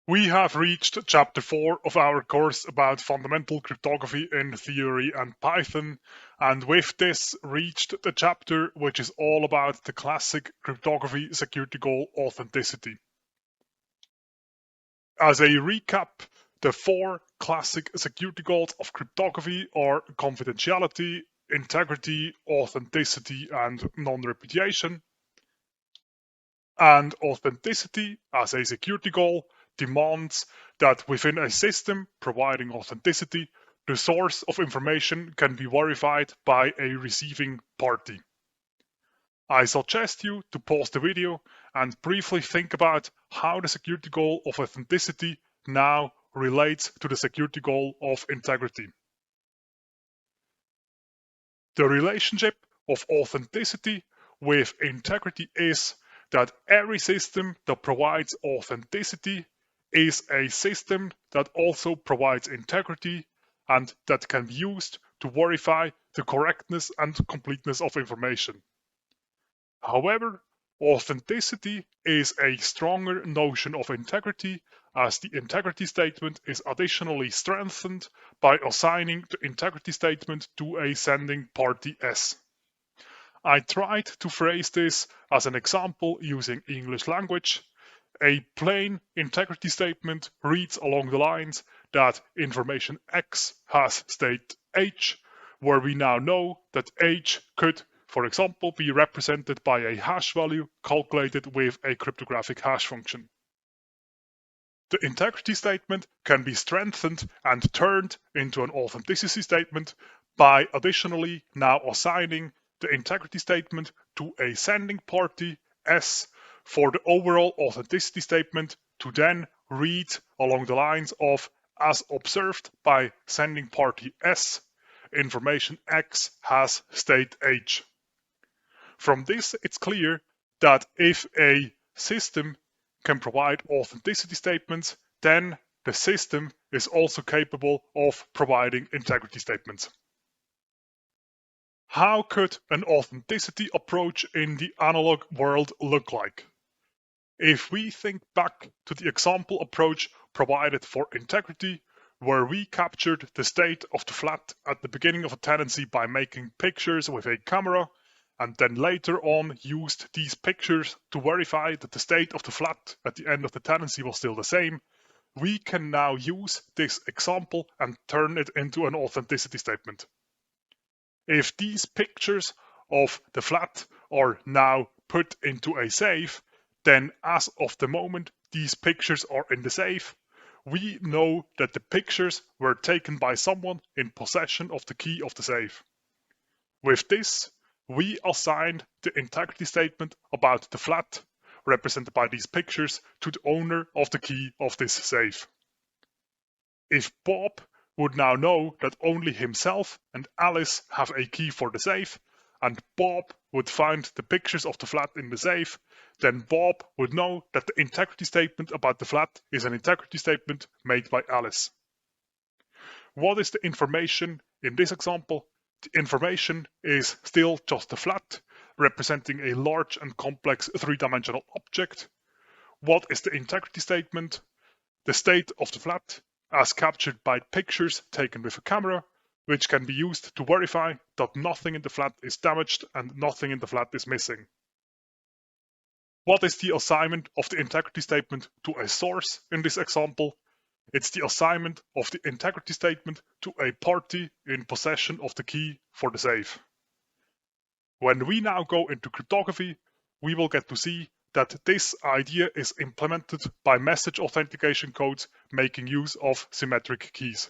We have reached chapter 4 of our course about fundamental cryptography in theory and Python, and with this reached the chapter which is all about the classic cryptography security goal authenticity. As a recap, the 4 classic security goals of cryptography are confidentiality, integrity, authenticity, and non-repudiation. And authenticity as a security goal demands that within a system providing authenticity, the source of information can be verified by a receiving party. I suggest you to pause the video and briefly think about how the security goal of authenticity now relates to the security goal of integrity. The relationship of authenticity with integrity is that every system that provides authenticity is a system that also provides integrity and that can be used to verify the correctness and completeness of information. However, authenticity is a stronger notion of integrity, as the integrity statement is additionally strengthened by assigning the integrity statement to a sending party S. I tried to phrase this as an example using English language. A plain integrity statement reads along the lines that information X has state H, where we now know that H could, for example, be represented by a hash value calculated with a cryptographic hash function. The integrity statement can be strengthened and turned into an authenticity statement by additionally now assigning the integrity statement to a sending party S for the overall authenticity statement to then read along the lines of, as observed by sending party S, information X has state H. From this, it's clear that if a system can provide authenticity statements, then the system is also capable of providing integrity statements. How could an authenticity approach in the analog world look like? If we think back to the example approach provided for integrity, where we captured the state of the flat at the beginning of a tenancy by making pictures with a camera, and then later on used these pictures to verify that the state of the flat at the end of the tenancy was still the same, we can now use this example and turn it into an authenticity statement. If these pictures of the flat are now put into a safe, then as of the moment these pictures are in the safe, we know that the pictures were taken by someone in possession of the key of the safe. With this, we assigned the integrity statement about the flat, represented by these pictures, to the owner of the key of this safe. If Bob would now know that only himself and Alice have a key for the safe, and Bob would find the pictures of the flat in the safe, then Bob would know that the integrity statement about the flat is an integrity statement made by Alice. What is the information in this example? The information is still just the flat, representing a large and complex three-dimensional object. What is the integrity statement? The state of the flat, as captured by pictures taken with a camera, which can be used to verify that nothing in the flat is damaged and nothing in the flat is missing. What is the assignment of the integrity statement to a source in this example? It's the assignment of the integrity statement to a party in possession of the key for the safe. When we now go into cryptography, we will get to see that this idea is implemented by message authentication codes making use of symmetric keys.